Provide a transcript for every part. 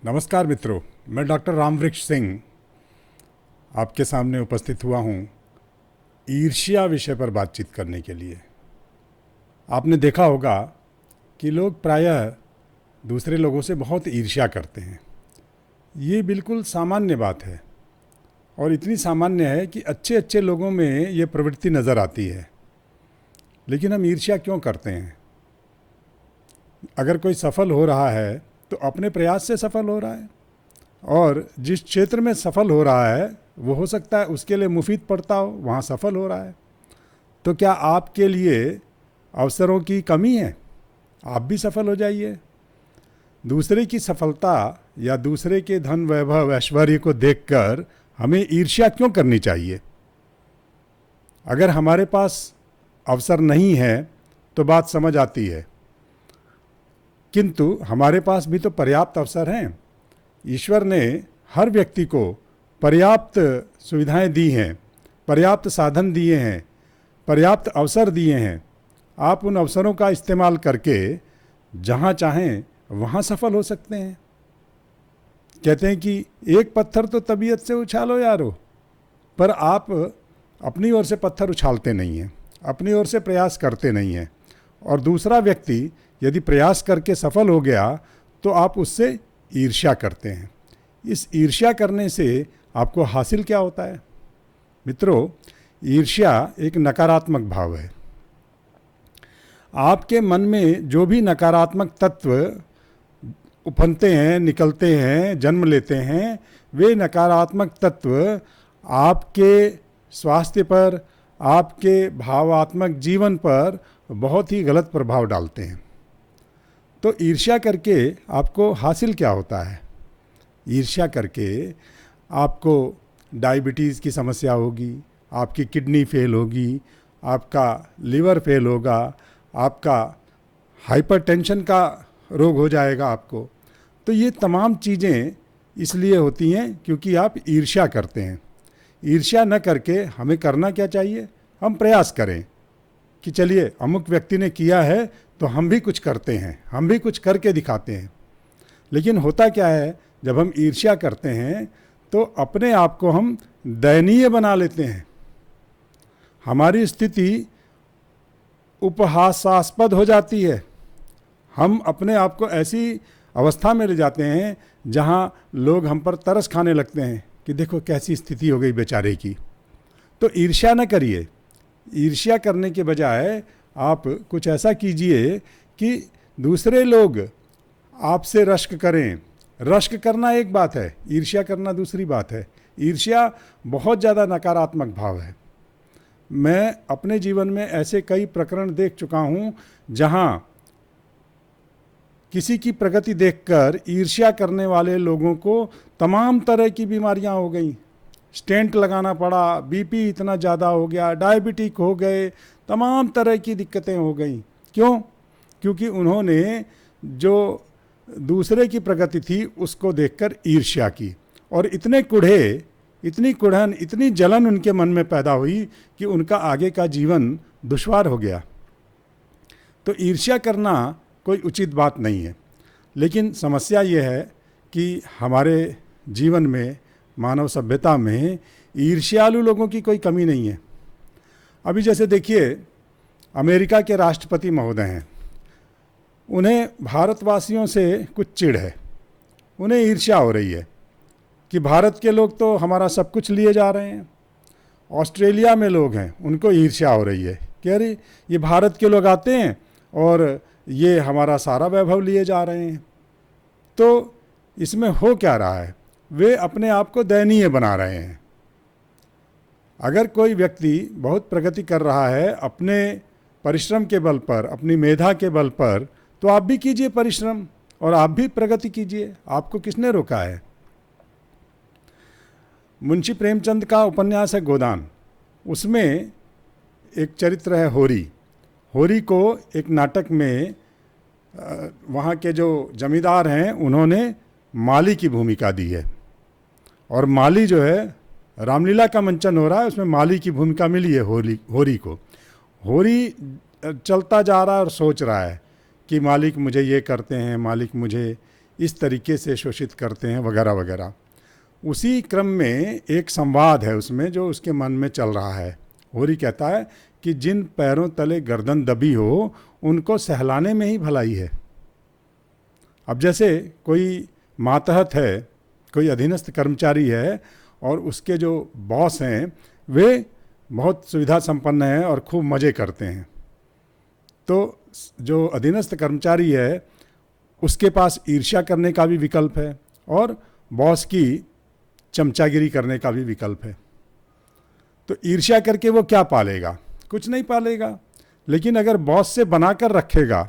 नमस्कार मित्रों, मैं डॉक्टर रामवृक्ष सिंह आपके सामने उपस्थित हुआ हूँ ईर्ष्या विषय पर बातचीत करने के लिए। आपने देखा होगा कि लोग प्रायः दूसरे लोगों से बहुत ईर्ष्या करते हैं। ये बिल्कुल सामान्य बात है और इतनी सामान्य है कि अच्छे अच्छे लोगों में ये प्रवृत्ति नज़र आती है। लेकिन हम ईर्ष्या क्यों करते हैं? अगर कोई सफल हो रहा है तो अपने प्रयास से सफल हो रहा है, और जिस क्षेत्र में सफल हो रहा है वो हो सकता है उसके लिए मुफीद पड़ता हो, वहाँ सफल हो रहा है। तो क्या आपके लिए अवसरों की कमी है? आप भी सफल हो जाइए। दूसरे की सफलता या दूसरे के धन वैभव ऐश्वर्य को देखकर हमें ईर्ष्या क्यों करनी चाहिए? अगर हमारे पास अवसर नहीं है तो बात समझ आती है, किंतु हमारे पास भी तो पर्याप्त अवसर हैं। ईश्वर ने हर व्यक्ति को पर्याप्त सुविधाएं दी हैं, पर्याप्त साधन दिए हैं, पर्याप्त अवसर दिए हैं। आप उन अवसरों का इस्तेमाल करके जहाँ चाहें वहाँ सफल हो सकते हैं। कहते हैं कि एक पत्थर तो तबीयत से उछालो यारो, पर आप अपनी ओर से पत्थर उछालते नहीं हैं, अपनी ओर से प्रयास करते नहीं हैं। और दूसरा व्यक्ति यदि प्रयास करके सफल हो गया तो आप उससे ईर्ष्या करते हैं। इस ईर्ष्या करने से आपको हासिल क्या होता है? मित्रों, ईर्ष्या एक नकारात्मक भाव है। आपके मन में जो भी नकारात्मक तत्व उफनते हैं, निकलते हैं, जन्म लेते हैं, वे नकारात्मक तत्व आपके स्वास्थ्य पर, आपके भावात्मक जीवन पर बहुत ही गलत प्रभाव डालते हैं। तो ईर्ष्या करके आपको हासिल क्या होता है? ईर्ष्या करके आपको डायबिटीज़ की समस्या होगी, आपकी किडनी फेल होगी, आपका लिवर फेल होगा, आपका हाइपरटेंशन का रोग हो जाएगा आपको। तो ये तमाम चीज़ें इसलिए होती हैं क्योंकि आप ईर्ष्या करते हैं। ईर्ष्या न करके हमें करना क्या चाहिए? हम प्रयास करें कि चलिए अमुक व्यक्ति ने किया है तो हम भी कुछ करते हैं, हम भी कुछ करके दिखाते हैं। लेकिन होता क्या है, जब हम ईर्ष्या करते हैं तो अपने आप को हम दयनीय बना लेते हैं। हमारी स्थिति उपहासास्पद हो जाती है। हम अपने आप को ऐसी अवस्था में ले जाते हैं जहां लोग हम पर तरस खाने लगते हैं कि देखो कैसी स्थिति हो गई बेचारे की। तो ईर्ष्या न करिए। ईर्ष्या करने के बजाय आप कुछ ऐसा कीजिए कि दूसरे लोग आपसे रश्क करें। रश्क करना एक बात है, ईर्ष्या करना दूसरी बात है। ईर्ष्या बहुत ज़्यादा नकारात्मक भाव है। मैं अपने जीवन में ऐसे कई प्रकरण देख चुका हूँ जहाँ किसी की प्रगति देखकर ईर्ष्या करने वाले लोगों को तमाम तरह की बीमारियाँ हो गई। स्टेंट लगाना पड़ा, बीपी इतना ज़्यादा हो गया, डायबिटिक हो गए, तमाम तरह की दिक्कतें हो गई। क्यों? क्योंकि उन्होंने जो दूसरे की प्रगति थी उसको देखकर ईर्ष्या की, और इतने कुढ़े, इतनी कुढ़न, इतनी जलन उनके मन में पैदा हुई कि उनका आगे का जीवन दुश्वार हो गया। तो ईर्ष्या करना कोई उचित बात नहीं है। लेकिन समस्या ये है कि हमारे जीवन में, मानव सभ्यता में ईर्ष्यालु लोगों की कोई कमी नहीं है। अभी जैसे देखिए, अमेरिका के राष्ट्रपति महोदय हैं, उन्हें भारतवासियों से कुछ चिढ़ है, उन्हें ईर्ष्या हो रही है कि भारत के लोग तो हमारा सब कुछ लिए जा रहे हैं। ऑस्ट्रेलिया में लोग हैं, उनको ईर्ष्या हो रही है कि अरे ये भारत के लोग आते हैं और ये हमारा सारा वैभव लिए जा रहे हैं। तो इसमें हो क्या रहा है? वे अपने आप को दयनीय बना रहे हैं। अगर कोई व्यक्ति बहुत प्रगति कर रहा है अपने परिश्रम के बल पर, अपनी मेधा के बल पर, तो आप भी कीजिए परिश्रम और आप भी प्रगति कीजिए। आपको किसने रोका है? मुंशी प्रेमचंद का उपन्यास है गोदान। उसमें एक चरित्र है होरी। होरी को एक नाटक में वहाँ के जो जमींदार हैं उन्होंने माली की भूमिका दी है, और माली जो है, रामलीला का मंचन हो रहा है, उसमें माली की भूमिका मिली है होरी को। होरी चलता जा रहा है और सोच रहा है कि मालिक मुझे ये करते हैं, मालिक मुझे इस तरीके से शोषित करते हैं वगैरह वगैरह। उसी क्रम में एक संवाद है उसमें जो उसके मन में चल रहा है। होरी कहता है कि जिन पैरों तले गर्दन दबी हो उनको सहलाने में ही भलाई है। अब जैसे कोई मातहत है, कोई अधीनस्थ कर्मचारी है और उसके जो बॉस हैं वे बहुत सुविधा संपन्न हैं और खूब मज़े करते हैं, तो जो अधीनस्थ कर्मचारी है उसके पास ईर्ष्या करने का भी विकल्प है और बॉस की चमचागिरी करने का भी विकल्प है। तो ईर्ष्या करके वो क्या पालेगा? कुछ नहीं पालेगा। लेकिन अगर बॉस से बनाकर रखेगा,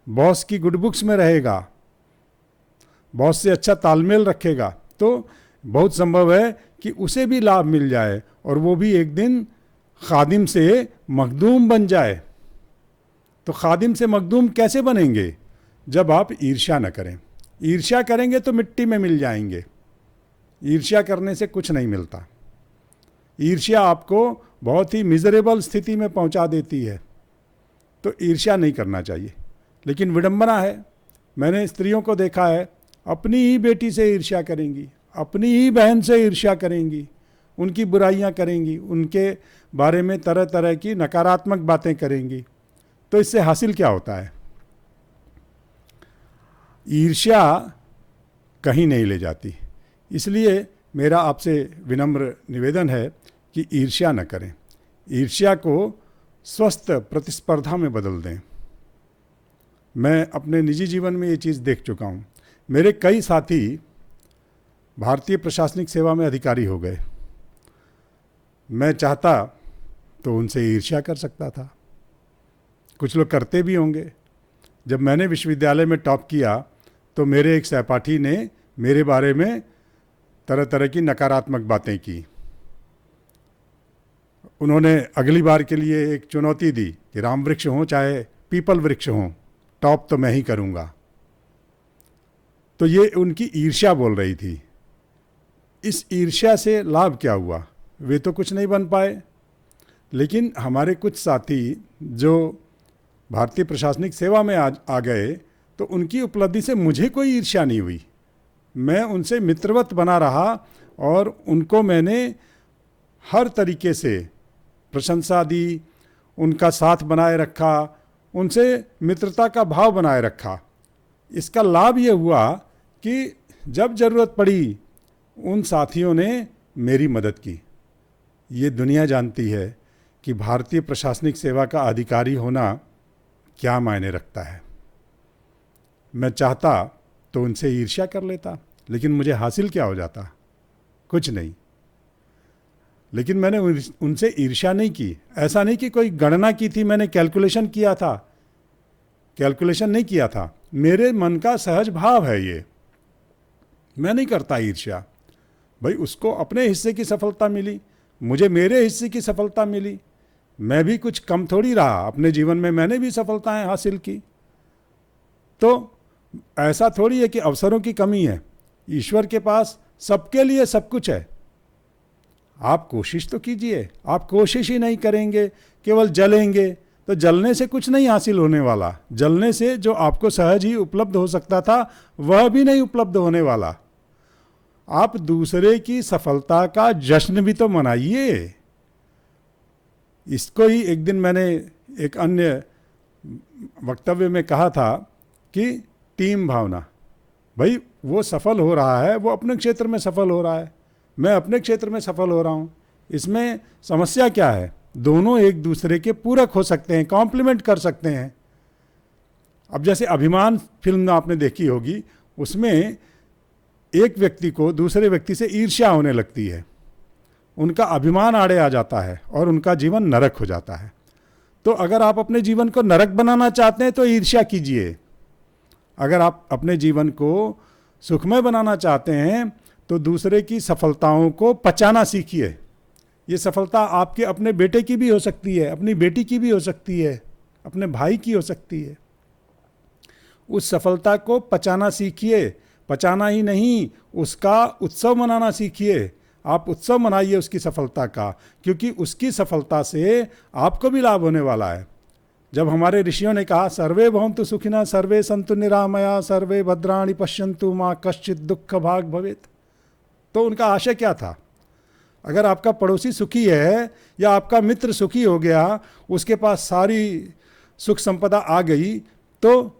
बॉस की गुड बुक्स में रहेगा, बॉस से अच्छा तालमेल रखेगा, तो बहुत संभव है कि उसे भी लाभ मिल जाए और वो भी एक दिन खादिम से मखदूम बन जाए। तो खादिम से मखदूम कैसे बनेंगे? जब आप ईर्ष्या न करें। ईर्ष्या करेंगे तो मिट्टी में मिल जाएंगे। ईर्ष्या करने से कुछ नहीं मिलता। ईर्ष्या आपको बहुत ही मिजरेबल स्थिति में पहुंचा देती है। तो ईर्ष्या नहीं करना चाहिए। लेकिन विडंबना है, मैंने स्त्रियों को देखा है, अपनी ही बेटी से ईर्ष्या करेंगी, अपनी ही बहन से ईर्ष्या करेंगी, उनकी बुराइयां करेंगी, उनके बारे में तरह तरह की नकारात्मक बातें करेंगी। तो इससे हासिल क्या होता है? ईर्ष्या कहीं नहीं ले जाती। इसलिए मेरा आपसे विनम्र निवेदन है कि ईर्ष्या न करें। ईर्ष्या को स्वस्थ प्रतिस्पर्धा में बदल दें। मैं अपने निजी जीवन में ये चीज़ देख चुका हूँ। मेरे कई साथी भारतीय प्रशासनिक सेवा में अधिकारी हो गए। मैं चाहता तो उनसे ईर्ष्या कर सकता था, कुछ लोग करते भी होंगे। जब मैंने विश्वविद्यालय में टॉप किया तो मेरे एक सहपाठी ने मेरे बारे में तरह तरह की नकारात्मक बातें की। उन्होंने अगली बार के लिए एक चुनौती दी कि राम वृक्ष हों चाहे पीपल वृक्ष हों, टॉप तो मैं ही करूँगा। तो ये उनकी ईर्ष्या बोल रही थी। इस ईर्ष्या से लाभ क्या हुआ? वे तो कुछ नहीं बन पाए। लेकिन हमारे कुछ साथी जो भारतीय प्रशासनिक सेवा में आ गए तो उनकी उपलब्धि से मुझे कोई ईर्ष्या नहीं हुई। मैं उनसे मित्रवत बना रहा और उनको मैंने हर तरीके से प्रशंसा दी, उनका साथ बनाए रखा, उनसे मित्रता का भाव बनाए रखा। इसका लाभ ये हुआ कि जब ज़रूरत पड़ी उन साथियों ने मेरी मदद की। ये दुनिया जानती है कि भारतीय प्रशासनिक सेवा का अधिकारी होना क्या मायने रखता है। मैं चाहता तो उनसे ईर्ष्या कर लेता, लेकिन मुझे हासिल क्या हो जाता? कुछ नहीं। लेकिन मैंने उनसे ईर्ष्या नहीं की। ऐसा नहीं कि कोई गणना की थी, मैंने कैलकुलेशन किया था, कैलकुलेशन नहीं किया था। मेरे मन का सहज भाव है ये। मैं नहीं करता ईर्ष्या। भाई उसको अपने हिस्से की सफलता मिली, मुझे मेरे हिस्से की सफलता मिली। मैं भी कुछ कम थोड़ी रहा। अपने जीवन में मैंने भी सफलताएं हासिल की। तो ऐसा थोड़ी है कि अवसरों की कमी है। ईश्वर के पास सबके लिए सब कुछ है। आप कोशिश तो कीजिए। आप कोशिश ही नहीं करेंगे, केवल जलेंगे, तो जलने से कुछ नहीं हासिल होने वाला। जलने से जो आपको सहज ही उपलब्ध हो सकता था वह भी नहीं उपलब्ध होने वाला। आप दूसरे की सफलता का जश्न भी तो मनाइए। इसको ही एक दिन मैंने एक अन्य वक्तव्य में कहा था कि टीम भावना। भाई वो सफल हो रहा है, वो अपने क्षेत्र में सफल हो रहा है, मैं अपने क्षेत्र में सफल हो रहा हूँ। इसमें समस्या क्या है? दोनों एक दूसरे के पूरक हो सकते हैं, कॉम्प्लीमेंट कर सकते हैं। अब जैसे अभिमान फिल्म आपने देखी होगी, उसमें एक व्यक्ति को दूसरे व्यक्ति से ईर्ष्या होने लगती है, उनका अभिमान आड़े आ जाता है और उनका जीवन नरक हो जाता है। तो अगर आप अपने जीवन को नरक बनाना चाहते हैं तो ईर्ष्या कीजिए। अगर आप अपने जीवन को सुखमय बनाना चाहते हैं तो दूसरे की सफलताओं को पचाना सीखिए। ये सफलता आपके अपने बेटे की भी हो सकती है, अपनी बेटी की भी हो सकती है, अपने भाई की हो सकती है। उस सफलता को पचाना सीखिए। पचाना ही नहीं, उसका उत्सव मनाना सीखिए। आप उत्सव मनाइए उसकी सफलता का, क्योंकि उसकी सफलता से आपको भी लाभ होने वाला है। जब हमारे ऋषियों ने कहा सर्वे भवन्तु सुखिनः सर्वे सन्तु निरामया सर्वे भद्राणि पश्यन्तु माँ कश्चित् दुःख भाग भवेत्, तो उनका आशय क्या था? अगर आपका पड़ोसी सुखी है या आपका मित्र सुखी हो गया, उसके पास सारी सुख संपदा आ गई, तो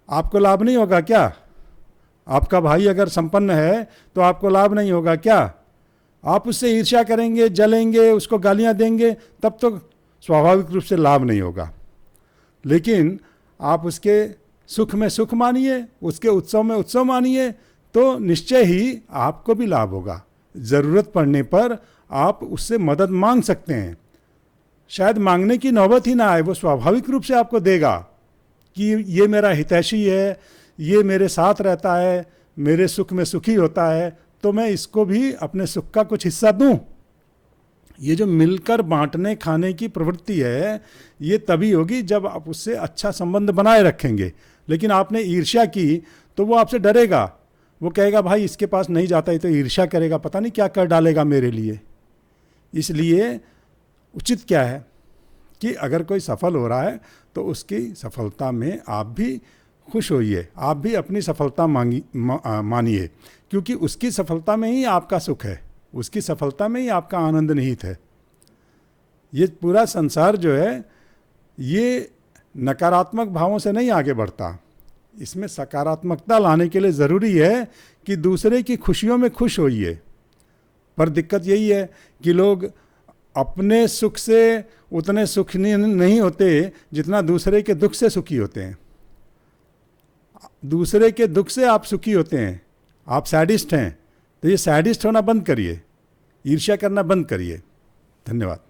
आपको लाभ नहीं होगा क्या? आपका भाई अगर संपन्न है तो आपको लाभ नहीं होगा क्या? आप उससे ईर्ष्या करेंगे, जलेंगे, उसको गालियां देंगे, तब तो स्वाभाविक रूप से लाभ नहीं होगा। लेकिन आप उसके सुख में सुख मानिए, उसके उत्सव में उत्सव मानिए, तो निश्चय ही आपको भी लाभ होगा। ज़रूरत पड़ने पर आप उससे मदद मांग सकते हैं, शायद मांगने की नौबत ही ना आए, वो स्वाभाविक रूप से आपको देगा कि ये मेरा हितैषी है, ये मेरे साथ रहता है, मेरे सुख में सुखी होता है, तो मैं इसको भी अपने सुख का कुछ हिस्सा दूं। ये जो मिलकर बांटने खाने की प्रवृत्ति है, ये तभी होगी जब आप उससे अच्छा संबंध बनाए रखेंगे। लेकिन आपने ईर्ष्या की तो वो आपसे डरेगा, वो कहेगा भाई इसके पास नहीं जाता, ये तो ईर्ष्या करेगा, पता नहीं क्या कर डालेगा मेरे लिए। इसलिए उचित क्या है कि अगर कोई सफल हो रहा है तो उसकी सफलता में आप भी खुश होइए, आप भी अपनी सफलता मानिए, क्योंकि उसकी सफलता में ही आपका सुख है, उसकी सफलता में ही आपका आनंद निहित है। ये पूरा संसार जो है ये नकारात्मक भावों से नहीं आगे बढ़ता, इसमें सकारात्मकता लाने के लिए ज़रूरी है कि दूसरे की खुशियों में खुश होइए। पर दिक्कत यही है कि लोग अपने सुख से उतने सुखी नहीं होते जितना दूसरे के दुख से सुखी होते हैं। दूसरे के दुख से आप सुखी होते हैं, आप सैडिस्ट हैं, तो ये सैडिस्ट होना बंद करिए, ईर्ष्या करना बंद करिए। धन्यवाद।